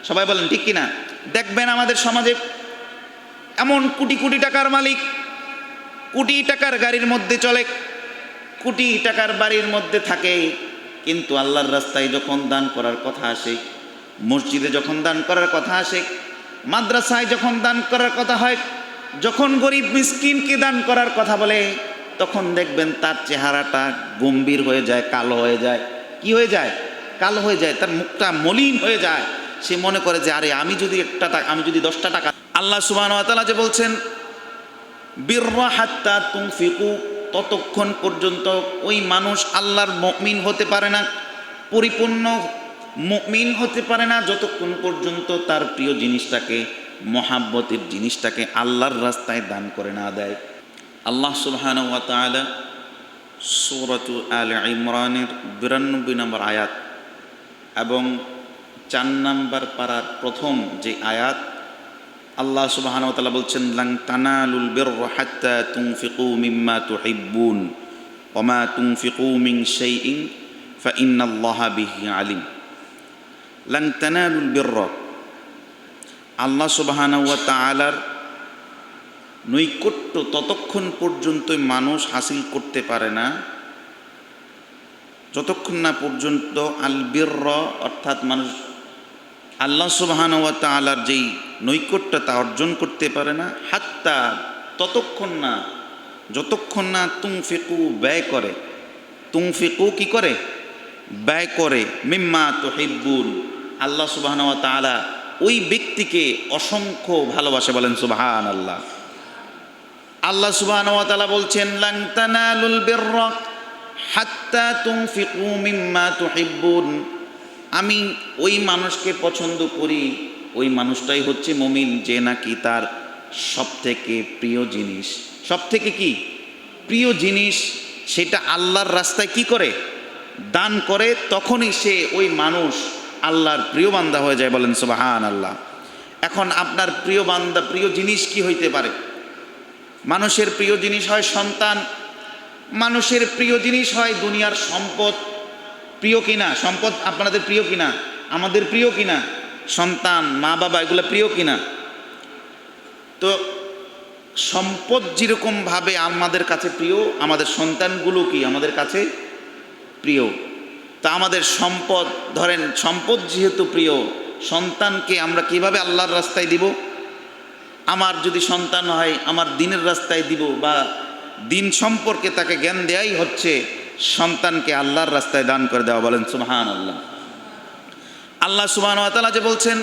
সবাই বলেন ঠিক কিনা? দেখবেন আমাদের সমাজে এমন কোটি কোটি টাকার মালিক, কোটি টাকার গাড়ির মধ্যে চলে, কোটি টাকার বাড়ির মধ্যে থাকে, কিন্তু আল্লাহর রাস্তায় যখন দান করার কথা আসে, মসজিদে যখন দান করার কথা আসে, মাদ্রাসায় যখন দান করার কথা হয়, যখন গরিব মিসকিনকে দান করার কথা বলে, তখন দেখবেন তার চেহারাটা গম্ভীর হয়ে যায়, কালো হয়ে যায়। কি হয়ে যায়? কালো হয়ে যায়, তার মুখটা মলিন হয়ে যায়। সে মনে করে যে আরে আমি যদি 10টা টাকা। আল্লাহ সুবহানাহু ওয়া তাআলা যে বলছেন বিররা হাত্তা তুনফিকু, ততক্ষণ পর্যন্ত ওই মানুষ আল্লাহর মুমিন হতে পারে না, পরিপূর্ণ মুমিন হতে পারে না যতক্ষণ পর্যন্ত তার প্রিয় জিনিসটাকে, মহাব্বতের জিনিসটাকে আল্লাহর রাস্তায় দান করে না দেয়। আল্লাহ সুবহানাহু ওয়া তাআলা সূরাতু আলে ইমরানের 92 নম্বর আয়াত এবং 4 নম্বর পারার প্রথম যে আয়াত, আল্লাহ সুবহানাহু ওয়া তাআলা বলছেন লান তানালুল বিররা হাত্তা তুনফিকু মিম্মা তুহিব্বুন ওয়া মা তুনফিকু মিন শাইইন ফাইন্নাল্লাহা বিহি আলিম। লান তানালুল বিররা, আল্লাহ সুবহানাহু ওয়া তাআলার নৈকট্য ততক্ষণ পর্যন্ত মানুষ হাসিল করতে পারে না যতক্ষণ না পর্যন্ত আল বিররা, অর্থাৎ মানুষ আল্লাহ সুবহানাহু ওয়া তাআলার যেই নৈকট্য তা অর্জন করতে পারে না, হাত্তা ততক্ষণ না, যতক্ষণ না তুনফিকু ব্যয় করে, তুনফিকু কি করে? ব্যয় করে, মিম্মা তুহিব্বুন, আল্লাহ সুবহানাহু ওয়া তাআলা ওই ব্যক্তিকে অসংখ্য ভালোবাসে। বলেন সুবহানাল্লাহ। আল্লাহ সুবহানাহু ওয়া তাআলা বলছেন লান তানালুল বিররা হাত্তা তুনফিকু মিম্মা তুহিব্বুন, আমি ওই মানুষকে পছন্দ করি, ওই মানুষটাই হচ্ছে মুমিন যে নাকি তার সবথেকে প্রিয় জিনিস, সবথেকে কি প্রিয় জিনিস সেটা আল্লাহর রাস্তায় কি করে? দান করে। তখনই সে ওই মানুষ আল্লাহর প্রিয় বান্দা হয়ে যায়। বলেন সুবহানাল্লাহ। এখন আপনার প্রিয় বান্দা, প্রিয় জিনিস কি হইতে পারে? মানুষের প্রিয় জিনিস হয় সন্তান, মানুষের প্রিয় জিনিস হয় দুনিয়ার সম্পদ। প্রিয় কিনা সম্পদ? আপনাদের প্রিয় কিনা? আমাদের প্রিয় কিনা? সন্তান, মা বাবা, এগুলো প্রিয় কিনা? তো সম্পদ যেরকমভাবে আমাদের কাছে প্রিয়, আমাদের সন্তানগুলো কি আমাদের কাছে প্রিয়। তা আমাদের সম্পদ, ধরেন সম্পদ যেহেতু প্রিয়, সন্তানকে আমরা কিভাবে আল্লাহর রাস্তায় দিব? আমার যদি সন্তান হয়, আমার দিনের রাস্তায় দিব, বা দিন সম্পর্কে তাকে জ্ঞান দেয়াই হচ্ছে সন্তানকে আল্লাহর রাস্তায় দান করে দেওয়া। বলেন সুবহানাল্লাহ। আল্লাহ সুবহানাহু ওয়া তাআলা যে বলছেন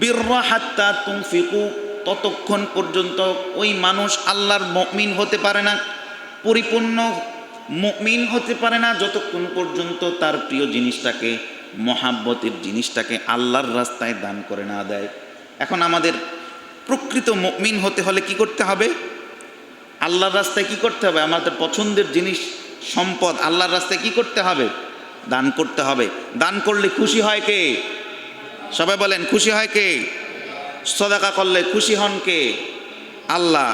বিররা হাত্তা তুনফিকু, ততক্ষণ পর্যন্ত ওই মানুষ আল্লাহর মুমিন হতে পারে না, পরিপূর্ণ মুমিন হতে পারে না যতক্ষণ পর্যন্ত তার প্রিয় জিনিসটাকে, মহাব্বতের জিনিসটাকে আল্লাহর রাস্তায় দান করে না দেয়। এখন আমাদের প্রকৃত মুমিন হতে হলে কি করতে হবে? আল্লাহর রাস্তায় কি করতে হবে? আমাদের পছন্দের জিনিস, সম্পদ আল্লাহর রাস্তায় কি করতে হবে? দান করতে হবে। দান করলে খুশি হয় কে? সবাই বলেন খুশি হয় কে? সদাকা করলে খুশি হন কে? আল্লাহ।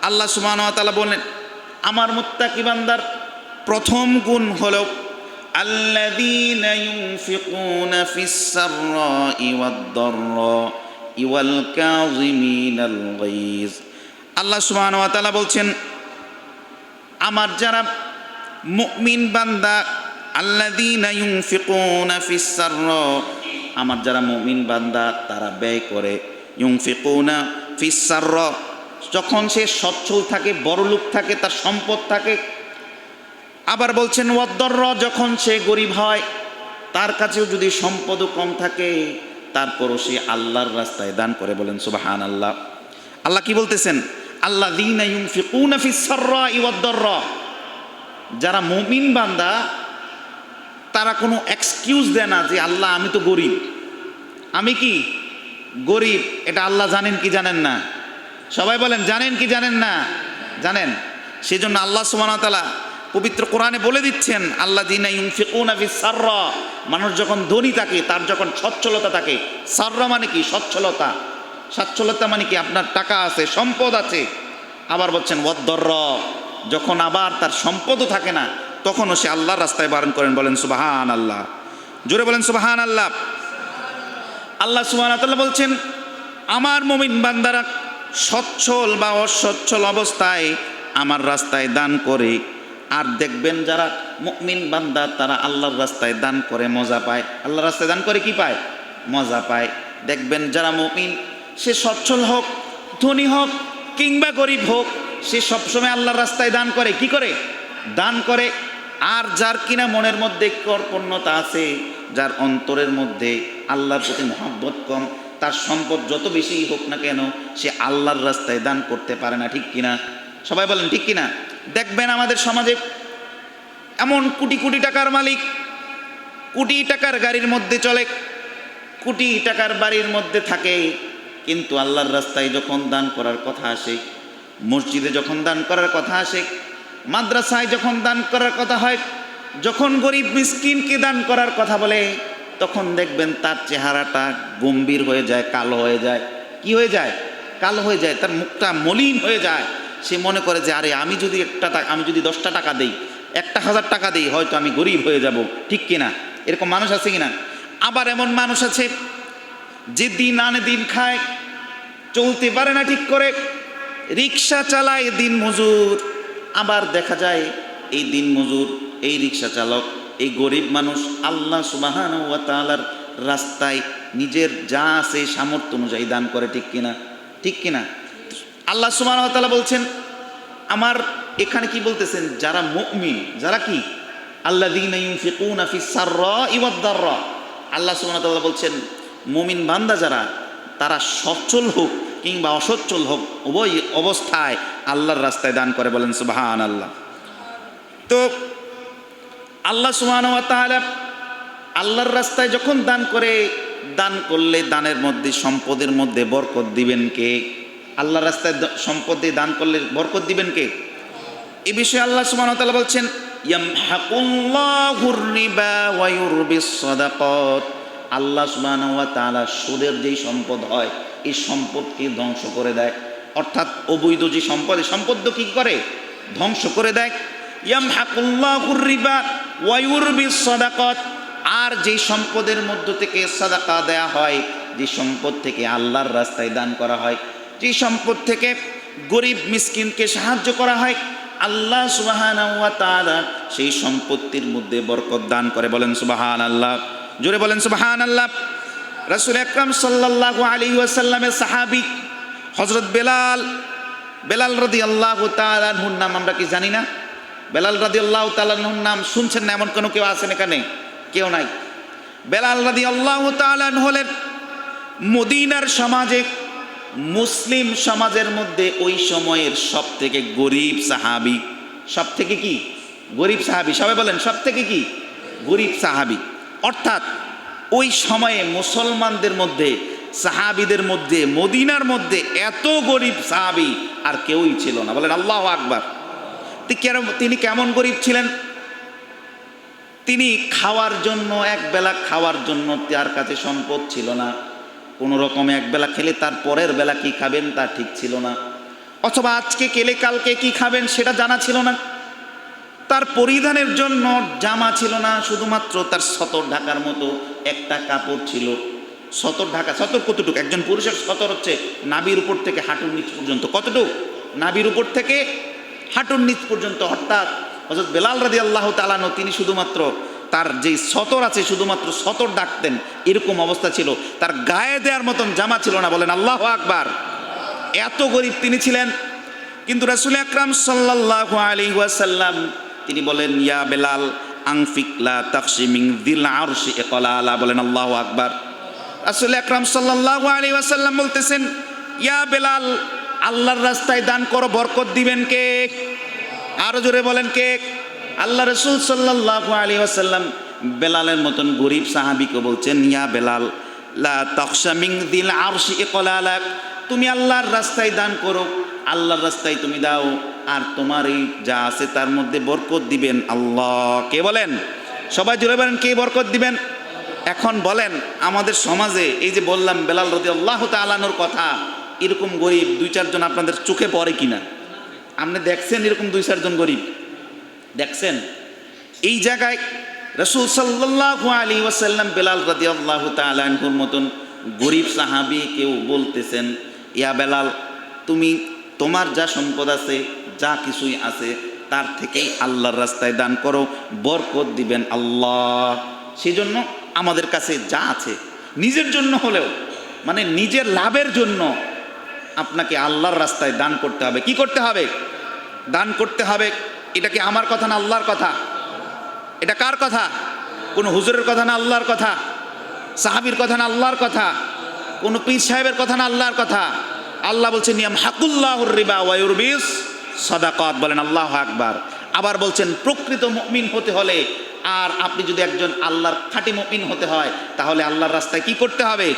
আল্লাহ সুবহানাহু ওয়া তাআলা বলেন আমার মুত্তাকি বান্দার প্রথম গুণ হলো আল্লাযীনা ইউনফিকুনা ফিস সাররাই ওয়াদ দাররাই ওয়াল কাযিমিনাল গায়জ। আল্লাহ সুবহানাহু ওয়া তাআলা বলছেন আমার যারা মুমিন বান্দা, আল্লাযীনা ইউনফিকুনা ফিস সাররা, আমার যারা মুমিন বান্দা তারা ব্যয় করে, ইউনফিকুনা ফিস সাররা, যখন সে সচ্ছল থাকে, বড়লোক থাকে, তার সম্পদ থাকে। আবার বলছেন ওয়াদ দাররা, যখন সে গরিব হয়, তার কাছেও যদি সম্পদও কম থাকে, তারপরও সে আল্লাহর রাস্তায় দান করে। বলেন সুবহানাল্লাহ। আল্লাহ কি বলতেছেন? আল্লাযীনা ইউনফিকুনা ফিস সাররাই ওয়াদ দাররা, যারা মুমিন বান্দা তারা কোনো এক্সকিউজ দেয় না যে আল্লাহ আমি তো গরিব, আমি কি গরিব। এটা আল্লাহ জানেন কি জানেন না? সবাই বলেন জানেন কি জানেন না? জানেন। সেজন্য আল্লাহ সুবহানাহু ওয়া তাআলা পবিত্র কোরআনে বলে দিচ্ছেন আল্লাযীনা ইউনফিকুনা ফিস সাররা, মানুষ যখন ধনী থাকে, তার যখন সচ্ছলতা থাকে, সাররা মানে কি? সচ্ছলতা। সচ্ছলতা মানে কি? আপনার টাকা আছে, সম্পদ আছে। আবার বলছেন ওয়াদ দাররা, যখন আবার তার সম্পদও থাকে না, তখনও সে আল্লাহর রাস্তায় বারণ করেন। বলেন সুবহানাল্লাহ। জোরে বলেন সুবহানাল্লাহ। আল্লাহ সুবহানাহু ওয়া তাআলা বলছেন, আমার মুমিন বান্দারা সচ্ছল বা অসচ্ছল অবস্থায় আমার রাস্তায় দান করে। আর দেখবেন যারা মুমিন বান্দা তারা আল্লাহর রাস্তায় দান করে মজা পায়। আল্লাহর রাস্তায় দান করে কি পায়? মজা পায়। দেখবেন যারা মুমিন, সে সচ্ছল হোক, ধনী হোক কিংবা গরিব হোক, সে সবসময় আল্লাহর রাস্তায় দান করে। কি করে? দান করে। আর যার কিনা মনের মধ্যে কর্পণ্যতা আছে, যার অন্তরের মধ্যে আল্লাহর প্রতি মহব্বত কম, তার সম্পদ যত বেশি হোক না কেন, সে আল্লাহর রাস্তায় দান করতে পারে না। ঠিক কিনা? সবাই বলেন ঠিক কিনা? দেখবেন আমাদের সমাজে এমন কোটি কোটি টাকার মালিক, কোটি টাকার গাড়ির মধ্যে চলে, কোটি টাকার বাড়ির মধ্যে থাকে, কিন্তু আল্লাহর রাস্তায় যখন দান করার কথা আসে, মসজিদে যখন দান করার কথা আসে, মাদ্রাসায় যখন দান করার কথা হয়, যখন গরিব মিসকিনকে দান করার কথা বলে, তখন দেখবেন তার চেহারাটা গম্ভীর হয়ে যায়, কালো হয়ে যায়। কি হয়ে যায়? কালো হয়ে যায়, তার মুখটা মলিন হয়ে যায়। সে মনে করে যে আরে আমি যদি 10টা টাকা দেই, 1,000 টাকা দিই, হয়তো আমি গরিব হয়ে যাব। ঠিক কিনা? এরকম মানুষ আছে কিনা? আবার এমন মানুষ আছে যে দিন আনে দিন খায়, চলতে পারে না ঠিক করে, রিক্সা চালায় দিন মজুর। আবার দেখা যায় এই দিন মজুর, এই রিক্সা চালক, এই গরিব মানুষ আল্লাহ সুবহানাহু ওয়া তাআলার রাস্তায় নিজের যা আছে সামর্থ্য অনুযায়ী দান করে। ঠিক কিনা? ঠিক কিনা? আল্লাহ সুবহানাহু ওয়া তাআলা বলছেন, আমার এখানে কি বলতেছেন? যারা মুমিন, যারা কি? আল্লাযীনা ইউনফিকুনা ফিস সাররাই ওয়াদ দাররা। আল্লাহ সুবহানাহু ওয়া তাআলা বলছেন, মুমিন বান্দা যারা, তারা সচ্ছল হোক কিংবা অসচ্ছল হোক, উভয় অবস্থায় আল্লাহর রাস্তায় দান করে। বলেন সুবহানাল্লাহ। তো আল্লাহ সুবহানাহু ওয়া তাআলা আল্লাহর রাস্তায় যখন দান করে, দান করলে দানের মধ্যে, সম্পদের মধ্যে বরকত দিবেন কে? আল্লাহর রাস্তায় সম্পদ দিয়ে দান করলে বরকত দিবেন কে? এই বিষয়ে আল্লাহ সুবহানাহু ওয়া তাআলা বলছেন, ইয়ামহাকুল্লাহুর রিবা ওয়া ইউরবিস সাদাকাত। আল্লাহ সুবহানাহু ওয়া তাআলা সুদের যেই সম্পদ হয়, এই সম্পদকে ধ্বংস করে দেয়। অর্থাৎ অবৈধ যে সম্পদ, এই সম্পদ কি করে? ধ্বংস করে দেয়। ইয়ামহাকুল্লাহুর রিবা ওয়া ইউরবিস সাদাকাত। আর যেই সম্পদের মধ্য থেকে সাদাকা দেয়া হয়, যে সম্পদ থেকে আল্লাহর রাস্তায় দান করা হয়, যে সম্পদ থেকে গরিব মিসকিনকে সাহায্য করা হয়, আল্লাহ সুবহানাহু ওয়া তাআলা সেই সম্পত্তির মধ্যে বরকত দান করে। বলেন সুবহানাল্লাহ। জোরে বলেন সুবহানাল্লাহ। রাসূল আকরাম সাল্লাল্লাহু আলাইহি ওয়াসাল্লামের সাহাবী হযরত বেলাল রাদিয়াল্লাহু তাআলা আনহুর নাম আমরা কি জানি না? বেলাল রাদিয়াল্লাহু তাআলা আনহুর নাম শুনছেন না? এমন কেউ আছেন এখানে? কেউ নাই। বেলাল রাদিয়াল্লাহু তাআলা আনহু হলেন মদিনার সমাজে, মুসলিম সমাজের মধ্যে ওই সময়ের সব থেকে গরিব সাহাবী। সব থেকে কি? গরিব সাহাবী। সবাই বলেন সব থেকে কি? গরিব সাহাবী। অর্থাৎ ওই সময়ে মুসলমানদের মধ্যে, সাহাবীদের মধ্যে, মদিনার মধ্যে এত গরিব সাহাবী আর কেউই ছিল না। বলেন আল্লাহু আকবার। তিনি কেমন গরিব ছিলেন? তিনি খাওয়ার জন্য, একবেলা খাওয়ার জন্য তার কাছে সম্পদ ছিল না। কোনো রকমে একবেলা খেলে তার পরের বেলা কি খাবেন তা ঠিক ছিল না, অথবা আজকে খেলে কালকে কি খাবেন সেটা জানা ছিল না। তার পরিধানের জন্য জামা ছিল না, শুধুমাত্র তার সতর ঢাকার মতো একটা কাপড় ছিল। সতর ঢাকা, সতর কতটুকু? একজন পুরুষের সতর হচ্ছে নাভির উপর থেকে হাঁটুর নিচ পর্যন্ত। কতটুকু? নাভির উপর থেকে হাঁটুর নিচ পর্যন্ত। অর্থাৎ হযরত বেলাল রাদিয়াল্লাহু তাআলা আনহু তিনি শুধুমাত্র তার যেই সতর আছে, শুধুমাত্র সতর ডাকতেন, এরকম অবস্থা ছিল। তার গায়ে দেওয়ার মতন জামা ছিল না। বলেন আল্লাহু আকবার। এত গরিব তিনি ছিলেন। কিন্তু রাসূল আকরাম সাল্লাল্লাহু আলাইহি ওয়াসাল্লাম তিনি বলেন, ইয়া বেলাল আনফিক লা তাখশি মিন যিল আরশি ইকলালা। বলেন আল্লাহু আকবার। রাসূল আকরাম সাল্লাল্লাহু আলাইহি ওয়াসাল্লাম বলতেছেন, ইয়া বেলাল, আল্লাহর রাস্তায় দান করো, বরকত দিবেন কে? আরো জোরে বলেন কে? আল্লাহ রাসূল সাল্লাল্লাহু আলাইহি ওয়াসাল্লাম বেলালের মতন গরিব সাহাবীকে বলছেন, ইয়া বেলাল লা তাখশা মিন যিল আরশি ইকলালা। তুমি আল্লাহর রাস্তায় দান করো, আল্লাহর রাস্তায় তুমি দাও, আর তোমার এই যা আছে তার মধ্যে বরকত দিবেন আল্লাহ। কে বলেন? সবাই জোরে বলেন, কে বরকত দিবেন? এখন বলেন আমাদের সমাজে এই যে বললাম বেলাল রাদিয়াল্লাহু তাআলা আনহুর কথা, এরকম গরিব 2-4 জন আপনাদের চোখে পড়ে কিনা? আপনি দেখছেন এরকম 2-4 জন গরিব? দেখছেন? এই জায়গায় রাসূল সাল্লাল্লাহু আলাইহি ওয়াসাল্লাম বেলাল রাদিয়াল্লাহু তাআলা আনহুর মতন গরিব সাহাবী কেউ বলতেছেন, ইয়া বেলাল, তুমি তোমার যা সম্পদ আছে, যা কিছুই আছে, তার থেকেই আল্লাহর রাস্তায় দান করো, বরকত দিবেন আল্লাহ। সেজন্য আমাদের কাছে যা আছে, নিজের জন্য হলেও, মানে নিজের লাভের জন্য আপনাকে আল্লাহর রাস্তায় দান করতে হবে। কি করতে হবে? দান করতে হবে। এটা কি আমার কথা না আল্লাহর কথা? এটা কার কথা? কোনো হুজুরের কথা না আল্লাহর কথা? সাহাবীর কথা না আল্লাহর কথা? কোনো পীর সাহেবের কথা না আল্লাহর কথা? আল্লাহ বলছেন নিয়াম হাকুল্লাহুর রিবা ওয়া ইউরবিস সাদাকাত, বলেন আল্লাহু আকবার। আবার বলছেন প্রকৃত মুমিন হতে হলে, আর আপনি যদি একজন আল্লাহর খাঁটি মুমিন হতে হয়, তাহলে আল্লাহর রাস্তায় কি করতে হবে?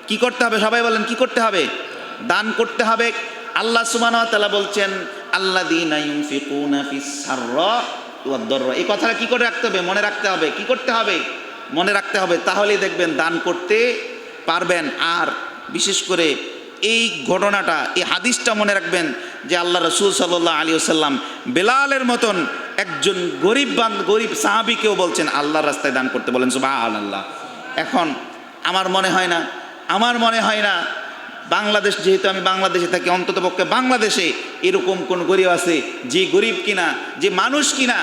কি করতে হবে? সবাই বলেন কি করতে হবে? দান করতে হবে। আল্লাহ সুবহানাহু ওয়া তাআলা বলছেন আল্লাযীনা ইউনফিকুনা ফিস সাররা ওয়াদ দাররা। এই কথাটা কি করে রাখতে হবে? মনে রাখতে হবে। কি করতে হবে? মনে রাখতে হবে। তাহলেই দেখবেন দান করতে পারবেন। আর বিশেষ করে এই ঘটনাটা, এই হাদিসটা মনে রাখবেন যে আল্লাহ রাসূল সাল্লাল্লাহু আলাইহি ওয়াসাল্লাম বেলালের মতন একজন গরিব সাহাবীকেও বলছেন আল্লাহর রাস্তায় দান করতে, বলেন সুবহানাল্লাহ। এখন আমার মনে হয় না বাংলাদেশ, যেহেতু আমি বাংলাদেশে থাকি, অন্ততপক্ষে বাংলাদেশে এরকম কোন গরিব আছে যে গরিব কিনা, যে মানুষ কিনা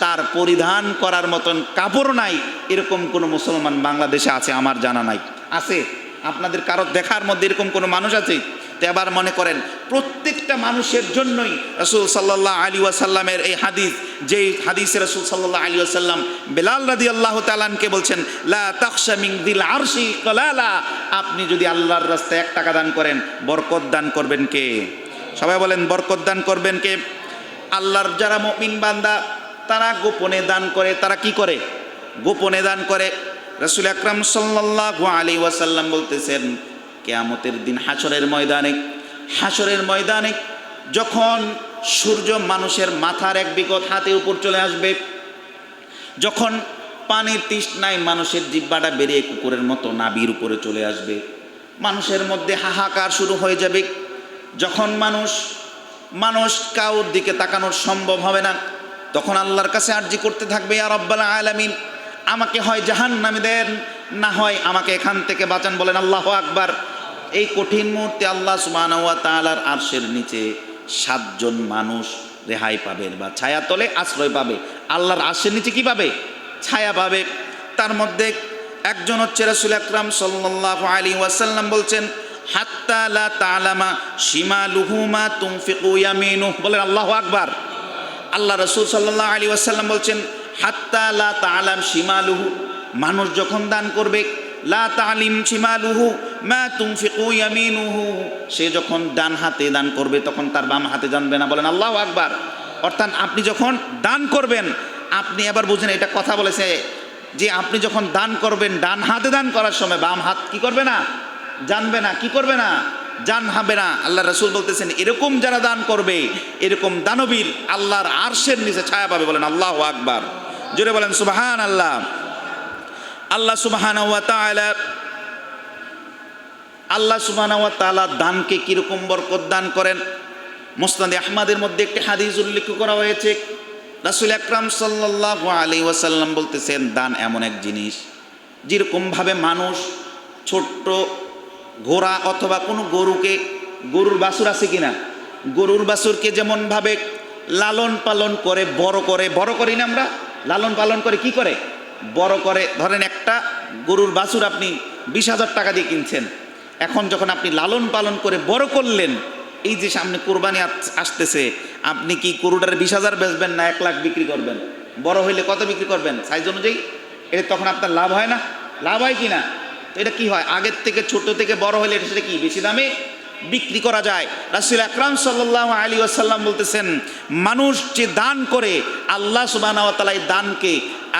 তার পরিধান করার মতন কাপড় নাই, এরকম কোনো মুসলমান বাংলাদেশে আছে আমার জানা নাই। আছে? আপনাদের কারো দেখার মধ্যে এরকম কোনো মানুষ আছে? তো এবার মনে করেন প্রত্যেকটা মানুষের জন্যই রাসূল সাল্লাল্লাহু আলাইহি ওয়াসাল্লামের এই হাদিস, যেই হাদিসে রাসূল সাল্লাল্লাহু আলাইহি ওয়াসাল্লাম বেলাল রাদিয়াল্লাহু তাআলা আনকে বলছেন লা তাখশা মিন দিল আরশি কালালা, আপনি যদি আল্লাহর রাস্তায় 1 টাকা দান করেন, বরকত দান করবেন কে? সবাই বলেন বরকত দান করবেন কে? আল্লাহর যারা মুমিন বান্দা তারা গোপনে দান করে। তারা কি করে? গোপনে দান করে। রাসূল আকরাম সাল্লাল্লাহু আলাইহি ওয়াসাল্লাম বলতেছেন কিয়ামতের দিন হাশরের ময়দানে যখন সূর্য মানুষের মাথার 1 বিগত হাতে উপর চলে আসবে, যখন পানির তৃষ্ণায় মানুষের জিহ্বাটা বেরিয়ে কুকুরের মতো নাভির উপরে চলে আসবে, মানুষের মধ্যে হাহাকার শুরু হয়ে যাবে। যখন মানুষ কাউর দিকে তাকানোর সম্ভব হবে না, তখন আল্লাহর কাছে আরজি করতে থাকবে, ইয়া রাব্বাল আলামিন, আমাকে হয় জাহান্নামে দেন, না হয় আমাকে এখান থেকে বাঁচান, বলেন আল্লাহু আকবার। এই কঠিন মুহূর্তে আল্লাহ সুবহানাহু ওয়া তাআলার আরশের নিচে 7 জন মানুষ রেহাই পাবে বা ছায়া তলে আশ্রয় পাবে। আল্লাহর আরশের নিচে কি পাবে? ছায়া পাবে। তার মধ্যে একজন হচ্ছে রাসূল আকরাম সাল্লাল্লাহু আলাইহি ওয়াসাল্লাম বলছেন হাত্তা লা তা'লামা শিমালুহু মা তুনফিকু ইয়ামিনুহু, বলেন আল্লাহু আকবার। আল্লাহ রাসূল সাল্লাল্লাহু আলাইহি ওয়াসাল্লাম বলছেন হাত্তা লা তা'লাম শিমালুহু, মানুষ যখন দান করবে, লা তা'লিম শিমালুহু মা তুনফিকু ইয়ামিনুহু, সে যখন ডান হাতে দান করবে তখন তার বাম হাতে জানবে না, বলেন আল্লাহু আকবার। অর্থাৎ আপনি যখন দান করবেন, আপনি এবার বুঝেন, এটা কথা বলেছে যে আপনি যখন দান করবেন, ডান হাতে দান করার সময় বাম হাত কি করবে না? জানবে না। কি করবে না? জানবে না। আল্লাহ রাসূল বলতেছেন এরকম যারা দান করবে, এরকম দানবীর আল্লাহর আরশের নিচে ছায়া পাবে, বলেন আল্লাহু আকবার। জোরে বলেন সুবহানাল্লাহ। আল্লাহ সুবহানাহু ওয়া তাআলা দানকে কিরকম বরকত দান করেন, মুসনাদে আহমদের মধ্যে একটি হাদিস উল্লেখ করা হয়েছে। রাসূল আকরাম সাল্লাল্লাহু আলাইহি ওয়াসাল্লাম বলতেছেন দান এমন এক জিনিস, যেরকমভাবে মানুষ ছোট্ট ঘোড়া অথবা কোনো গরুর বাছুর আছে কিনা, গরুর বাছুরকে যেমনভাবে লালন পালন করে বড় করি না আমরা, লালন পালন করে কি করে? বড় করে। ধরেন একটা গরুর বাছুর আপনি 20,000 টাকা দিয়ে কিনছেন, এখন যখন আপনি লালন পালন করে বড় করলেন, এই যে সামনে কোরবানি আসতেছে, আপনি কি গরুটার 20,000 বেচবেন না 1 লাখ বিক্রি করবেন? বড় হইলে কত বিক্রি করবেন সাইজ অনুযায়ী? এটা তখন আপনার লাভ হয় না? লাভ হয় কি না? তো এটা কি হয়, আগের থেকে ছোট থেকে বড় হলে এটা সেটা কি বেশি দামে বিক্রি করা যায়। রাসূল আকরাম সাল্লাল্লাহু আলাইহি ওয়াসাল্লাম বলতেছেন মানুষ যে দান করে, আল্লাহ সুবহানাহু ওয়া তাআলা এই দানকে,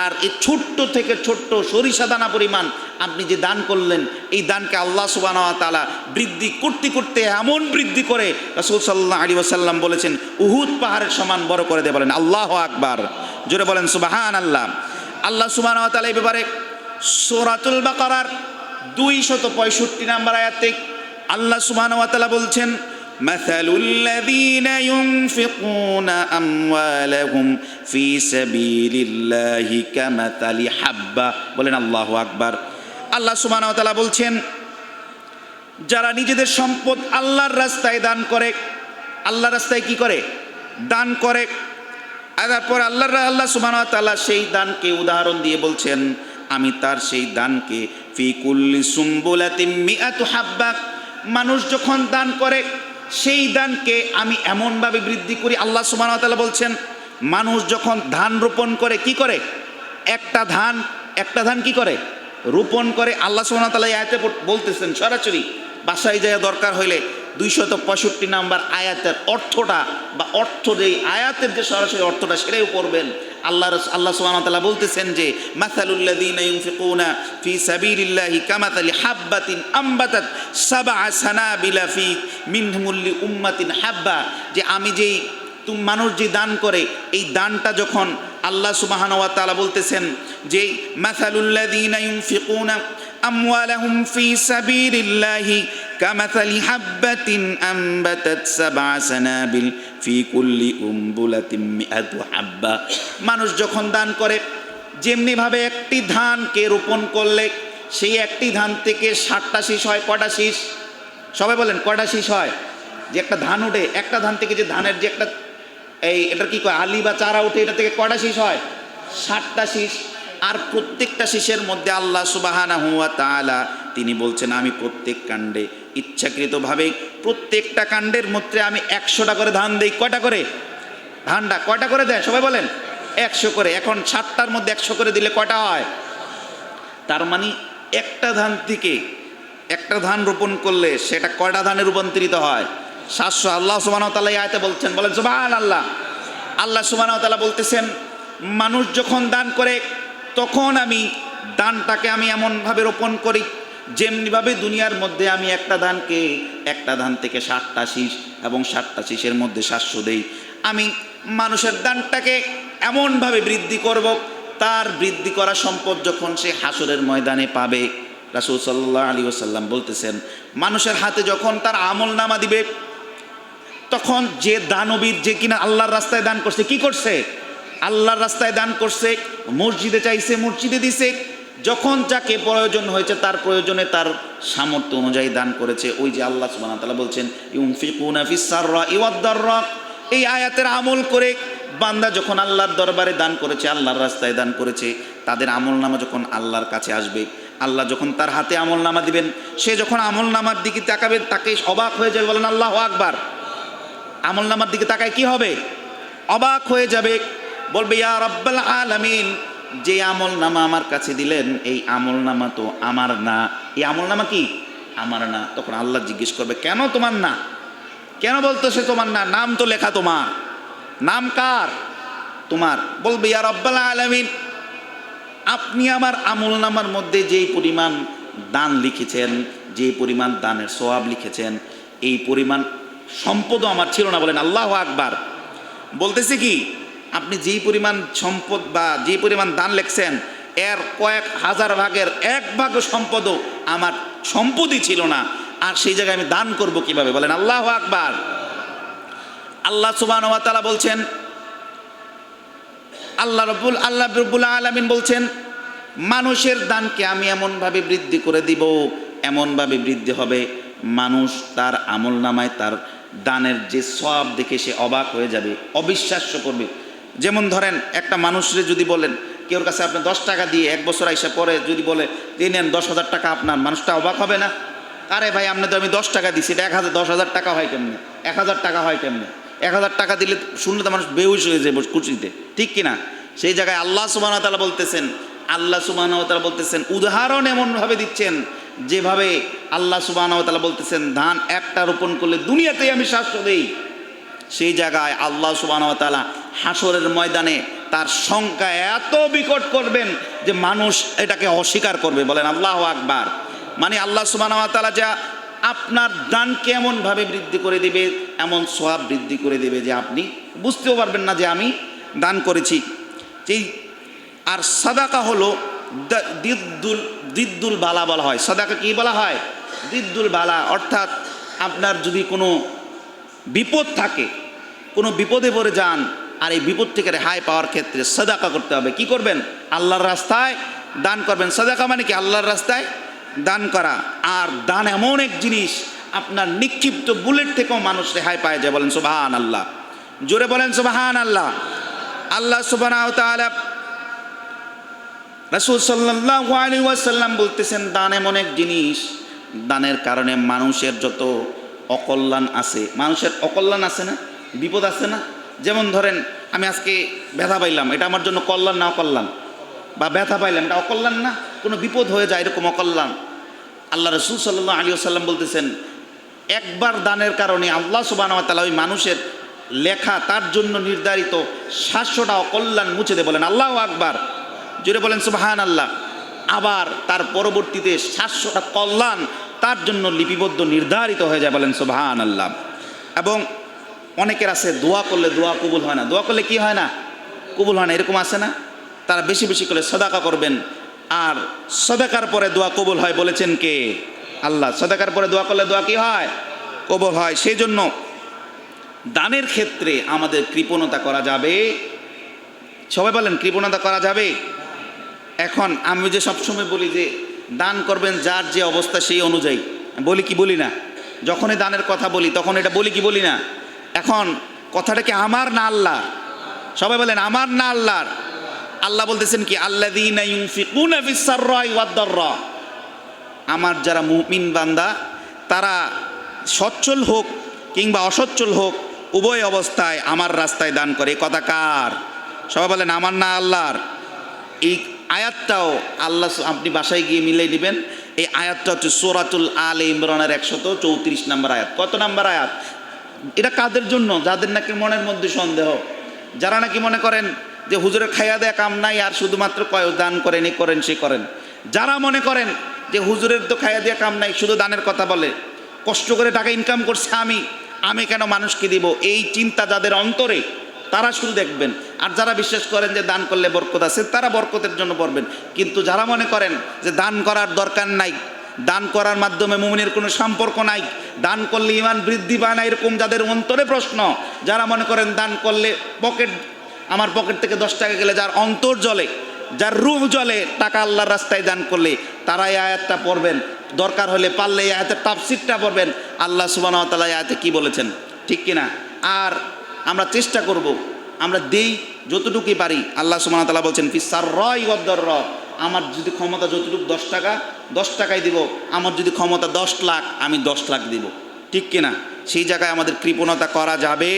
আর এই ছোট্ট থেকে ছোট্ট সরিষা দানা পরিমাণ আপনি যে দান করলেন, এই দানকে আল্লাহ সুবহানাহু ওয়া তাআলা বৃদ্ধি করতে করতে এমন বৃদ্ধি করে, রাসূল সাল্লাল্লাহু আলাইহি ওয়াসাল্লাম বলেছেন উহুদ পাহাড়ের সমান বড় করে দেয়, বলেন আল্লাহু আকবার। জোরে বলেন সুবহানাল্লাহ। আল্লাহ সুবহানাহু ওয়া তাআলা এই ব্যাপারে সূরাতুল বাকারার 265 নম্বর আয়াতে আল্লাহ সুবহানাহু ওয়া তাআলা বলছেন মাসালুল লাযীনা ইউনফিকুনা আমওয়ালাহুম ফি সাবিলিল্লাহি কামাতালি হাব্বা, বলেন আল্লাহু আকবার। আল্লাহ সুবহানাহু ওয়া তাআলা বলছেন যারা নিজেদের সম্পদ আল্লাহর রাস্তায় দান করে, আল্লাহর রাস্তায় কি করে? দান করে। আর তারপর আল্লাহ সুবহানাহু ওয়া তাআলা সেই দানকে উদাহরণ দিয়ে বলছেন, আমি তার সেই দানকে ফি কুল্লি সুম্বুলাতিন মিআতু হাব্বা, মানুষ যখন দান করে সেই দানকে আমি এমনভাবে বৃদ্ধি করি। আল্লাহ সুবহানাহু ওয়া তাআলা বলছেন, মানুষ যখন ধান রোপণ করে কি করে? একটা ধান কি করে? রোপণ করে। আল্লাহ সুবহানাহু ওয়া তাআলা এই আয়াতে বলতেছেন সরাসরি, বাসায় যায় দরকার হইলে 265 নাম্বার আয়াতের অর্থটা বা অর্থ যেই আয়াতের যে সরাসরি অর্থটা সেটাই পড়বেন। আল্লাহ সুবহানাহু ওয়া তাআলা বলতেছেন যে মাসালুল্লাযীনা ইউনফিকুনা ফি সাবিলিল্লাহি কামাসালি হাব্বাতিন আমবাতাত সাবআ সানাবিলা ফি মিনহুল লিউম্মাতিন হাব্বা, যে আমি যেই মানুষ যে দান করে এই দানটা যখন আল্লাহ সুবহানাহু ওয়া তাআলা বলতেছেন যে মাসালুল্লাযীনা ইউনফিকুনা আমওয়ালাহুম ফি সাবিলিল্লাহি কামাসালি হাব্বাতিন আমবাতাত সাবআ সানাবিল ফি কুল্লি উম্বুলাতিন মিআতু হাব্বা, মানুষ যখন দান করে যেমনিভাবে একটি ধানকে রোপণ করলে সেই একটি ধান থেকে 60টা শীষ হয়। কটা শীষ? সবাই বলেন কটা শীষ হয়? যে একটা ধান ওঠে, একটা ধান থেকে যে ধানের যে একটা এটার কি কয় আলি বা চারা ওঠে, এটা থেকে কটা শীষ হয়? 60টা শীষ। আর প্রত্যেকটা শীষের মধ্যে আল্লাহ সুবহানাহু ওয়া তাআলা তিনি বলছেন, আমি প্রত্যেক কাণ্ডে ইচ্ছাকৃতভাবে প্রত্যেকটা কাণ্ডের মধ্যে আমি 100টা করে ধান দেই। কয়টা করে? ধানটা কয়টা করে দেয়? সবাই বলেন 100 করে। এখন 60টার মধ্যে 100 করে দিলে কয়টা হয়? তার মানে একটা ধান থেকে একটা ধান রোপণ করলে সেটা কয়টা ধানে রূপান্তরিত হয়? 700। আল্লাহ সুবহানাহু ওয়া তাআলা এই আয়াতে বলছেন, বলেন সুবহানাল্লাহ। আল্লাহ সুবহানাহু ওয়া তাআলা বলতেছেন, মানুষ যখন দান করে তখন আমি দানটাকে আমি এমনভাবে রোপণ করি যেমনিভাবে দুনিয়ার মধ্যে আমি একটা ধান থেকে 60টা শীষ এবং 60টা শীষের মধ্যে 700 দেই। আমি মানুষের দানটাকে এমনভাবে বৃদ্ধি করব, তার বৃদ্ধি করা সম্পদ যখন সে হাসরের ময়দানে পাবে, রাসূল সাল্লাল্লাহু আলাইহি ওয়াসাল্লাম বলতেছেন, মানুষের হাতে যখন তার আমলনামা দিবে তখন যে দানবীর যে কিনা আল্লাহর রাস্তায় দান করছে, কি করছে? আল্লাহর রাস্তায় দান করছে, মসজিদে চাইছে, মসজিদে দিছে, যখন যাকে প্রয়োজন হয়েছে তার প্রয়োজনে তার সামর্থ্য অনুযায়ী দান করেছে। ওই যে আল্লাহ সুবহানাহু ওয়া তাআলা বলছেন ইউনফিকুনা ফিস সাররাই ওয়াদ দাররা, এই আয়াতের আমল করে বান্দা যখন আল্লাহর দরবারে দান করেছে, আল্লাহর রাস্তায় দান করেছে, তাদের আমলনামা যখন আল্লাহর কাছে আসবে, আল্লাহ যখন তার হাতে আমলনামা দিবেন, সে যখন আমলনামার দিকে তাকাবে তাকে অবাক হয়ে যাবে। বলেন আল্লাহু আকবার। আমলনামার দিকে তাকায় কি হবে? অবাক হয়ে যাবে, বলবে ইয়া রাব্বাল আলামিন, যে আমলনামা আমার কাছে দিলেন এই আমলনামা তো আমার না, এই আমলনামা কি আমার না। তখন আল্লাহ জিজ্ঞেস করবে, কেন তোমার না? কেন বলতো সে তোমার না? নাম তো লেখা তোমার। নাম কার? তোমার। বলবে ইয়া রাব্বাল আলামিন, আপনি আমার আমলনামার মধ্যে যেই পরিমাণ দান লিখেছেন, যে পরিমাণ দানের সওয়াব লিখেছেন, এই পরিমাণ সম্পদও আমার ছিল না। বলেন আল্লাহু আকবার। বলতেছে কি, আপনি যেই পরিমাণ সম্পদ বা যে পরিমাণ দান লিখছেন এর কয়েক হাজার ভাগের 1 ভাগ সম্পদও আমার সম্পদই ছিল না, আর সেই জায়গায় আমি দান করব কিভাবে? বলেন আল্লাহু আকবার। আল্লাহ সুবহানাহু ওয়া তাআলা বলছেন, আল্লাহ রাব্বুল আলামিন বলছেন, মানুষের দানকে আমি এমনভাবে বৃদ্ধি করে দিব, এমনভাবে বৃদ্ধি হবে মানুষ তার আমলনামায় তার দানের যে সওয়াব দেখে সে অবাক হয়ে যাবে, অবিশ্বাস্য করবে। যেমন ধরেন একটা মানুষরে যদি বলেন কেউর কাছে আপনি 10 টাকা দিয়ে 1 বছর আইসা পরে যদি বলে যে নেন 10,000 টাকা আপনার, মানুষটা অবাক হবে না? আরে ভাই আপনি তো আমি 10 টাকা দিচ্ছি, এটা 10,000 টাকা হয় কেমনে? 1000 টাকা হয় কেমনে? 1000 টাকা দিলে শুনলে তো মানুষ বেহুশ হয়ে যাবে খুশিতে, ঠিক কিনা? সেই জায়গায় আল্লাহ সুবহানাহু ওয়া তাআলা বলতেছেন, উদাহরণ এমনভাবে দিচ্ছেন যেভাবে আল্লাহ সুবহানাহু ওয়া তাআলা বলতেছেন ধান একটা রোপণ করলে দুনিয়াতেই আমি 700 দেই। সেই জায়গায় আল্লাহ সুবহানাহু ওয়া তাআলা হাসরের ময়দানে তার সংখ্যা এত বিকট করবেন যে মানুষ এটাকে অস্বীকার করবে। বলেন আল্লাহু আকবার। মানে আল্লাহ সুবহানাহু ওয়া তাআলা যা আপনার দানকে এমনভাবে বৃদ্ধি করে দিবে, এমন সওয়াব বৃদ্ধি করে দেবে যে আপনি বুঝতেও পারবেন না যে আমি দান করেছি। যেই আর সাদাকা হলো দিদ্দুল বালা বলা হয়। সাদাকা কি বলা হয়? দিদ্দুল বালা। অর্থাৎ আপনার যদি কোনো বিপদ থাকে, কোনো বিপদে পড়ে যান, আর এই বিপদ থেকে রেহাই পাওয়ার ক্ষেত্রে সাদাকা করতে হবে। কি করবেন? আল্লাহর রাস্তায় দান করবেন। সাদাকা মানে কি? আল্লাহর রাস্তায় দান করা। আর দান এমন এক জিনিস, আপনার নিক্ষিপ্ত বুলেট থেকেও মানুষ রেহাই পায় যায়। বলেন সুবহানাল্লাহ, জোরে বলেন সুবহানাল্লাহ। আল্লাহ সুবহানাহু ওয়া তাআলা, রাসূল সাল্লাল্লাহু আলাইহি ওয়াসাল্লাম বলতেছেন, দান এমন এক জিনিস, দানের কারণে মানুষের যত অকল্যাণ আছে, মানুষের অকল্যাণ আছে না, বিপদ আছে না। যেমন ধরেন আমি আজকে ব্যথা পাইলাম, এটা আমার জন্য কল্যাণ না অকল্যাণ? বা ব্যথা পাইলাম, এটা অকল্যাণ না? কোনো বিপদ হয়ে যায়, এরকম অকল্যাণ। আল্লাহ রাসূল সাল্লাল্লাহু আলাইহি ওয়াসাল্লাম বলতেছেন, একবার দানের কারণে আল্লাহ সুবহানাহু ওয়া তাআলা ওই মানুষের লেখা, তার জন্য নির্ধারিত 700টা অকল্যাণ মুছে দেয়। বলেন আল্লাহু আকবার, জোরে বলেন সুবহানাল্লাহ। আবার তার পরবর্তীতে 700টা কল্যাণ তার জন্য লিপিবদ্ধ নির্ধারিত হয়ে যায়। বলেন সুবহানাল্লাহ। এবং অনেকের আছে দোয়া করলে দোয়া কবুল হয় না, দোয়া করলে কি হয় না, কবুল হয় না, এরকম আছে না? তারা বেশি বেশি করে সাদাকা করবেন, আর সাদাকার পরে দোয়া কবুল হয়। বলেছেন কে? আল্লাহ। সাদাকার পরে দোয়া করলে দোয়া কি হয়? কবুল হয়। সেই জন্য দানের ক্ষেত্রে আমাদের কৃপণতা করা যাবে। সবাই বলেন, কৃপণতা করা যাবে? এখন আমি যে সবসময় বলি যে দান করবেন যার যে অবস্থা সেই অনুযায়ী, বলি কি বলি না? যখনই দানের কথা বলি তখন এটা বলি কি বলি না? এখন কথাটা কি আমার না আল্লাহ? সবাই বলেন, আমার না আল্লাহর? আল্লাহ বলতেছেন কি, আল্লাযীনা ইউনফিকুনা ফিস সাররাই ওয়াদ দাররা, আমার যারা মুমিন বান্দা তারা সচ্ছল হোক কিংবা অসচ্ছল হোক, উভয় অবস্থায় আমার রাস্তায় দান করে। কথা কার? সবাই বলেন, আমার না আল্লাহর? এই আয়াতটাও আল্লাহ, আপনি বাসায় গিয়ে মিলাই নেবেন। এই আয়াতটা হচ্ছে সূরাতুল আলে ইমরানের 134 নম্বর আয়াত। কত নম্বর আয়াত? এটা কাদের জন্য? যাদের নাকি মনের মধ্যে সন্দেহ, যারা নাকি মনে করেন যে হুজুরের খাইয়া দেয়া কাম নাই, আর শুধুমাত্র কয় দান করেন, এই করেন সে করেন। যারা মনে করেন যে হুজুরের তো খাইয়া দেয়া কাম নাই, শুধু দানের কথা বলে, কষ্ট করে টাকা ইনকাম করছে আমি কেন মানুষকে দিব, এই চিন্তা যাদের অন্তরে, তারা শুধু দেখবেন। আর যারা বিশ্বাস করেন যে দান করলে বরকত আছে, তারা বরকতের জন্য পড়বেন। কিন্তু যারা মনে করেন যে দান করার দরকার নাই, দান করার মাধ্যমে মুমিনের কোনো সম্পর্ক নাই, দান করলে ঈমান বৃদ্ধি পায় না, এরকম যাদের অন্তরে প্রশ্ন, যারা মনে করেন দান করলে আমার পকেট থেকে 10 টাকা গেলে যার অন্তর জ্বলে, যার রূহ জ্বলে টাকা আল্লাহর রাস্তায় দান করলে, তারা এই আয়াতটা পড়বেন। দরকার হলে পারলে এই আয়াতের তাফসীরটা পড়বেন, আল্লাহ সুবহানাহু ওয়া তাআলা এই আয়াতে কী বলেছেন, ঠিক কিনা? আর আমরা চেষ্টা করব, আমরা দেই যতটুকুই পারি। আল্লাহ সুবহানাহু ওয়া তাআলা বলছেন ফিস সাররাই ওয়াদ দাররা, আমার যদি ক্ষমতা যতটুকু 10 টাকা 10 টাকাই দিব, আমার যদি ক্ষমতা 10 লাখ আমি 10 লাখ দিব, ঠিক কিনা? সেই জায়গায় আমাদের কৃপণতা করা যাবে?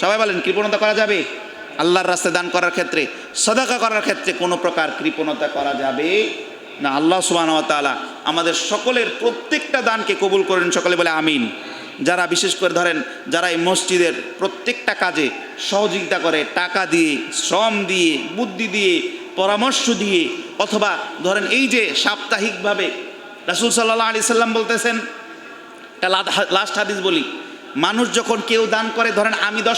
সবাই বলেন, কৃপণতা করা যাবে? আল্লাহর রাস্তায় দান করার ক্ষেত্রে, সাদাকা করার ক্ষেত্রে কোনো প্রকার কৃপণতা করা যাবে না। আল্লাহ সুবহানাহু ওয়া তাআলা আমাদের সকলের প্রত্যেকটা দানকে কবুল করেন। সকলে বলে আমিন। যারা বিশেষ করে ধরেন, যারা এই মসজিদের প্রত্যেকটা কাজে সহযোগিতা করে, টাকা দিয়ে, শ্রম দিয়ে, বুদ্ধি দিয়ে, পরামর্শ দিয়ে, অথবা ধরেন এই যে সাপ্তাহিকভাবে রাসূল সাল্লাল্লাহু আলাইহি সাল্লাম বলতেছেন, লাস্ট হাদিস বলি, মানুষ যখন কেউ দান করে, ধরেন আমি 10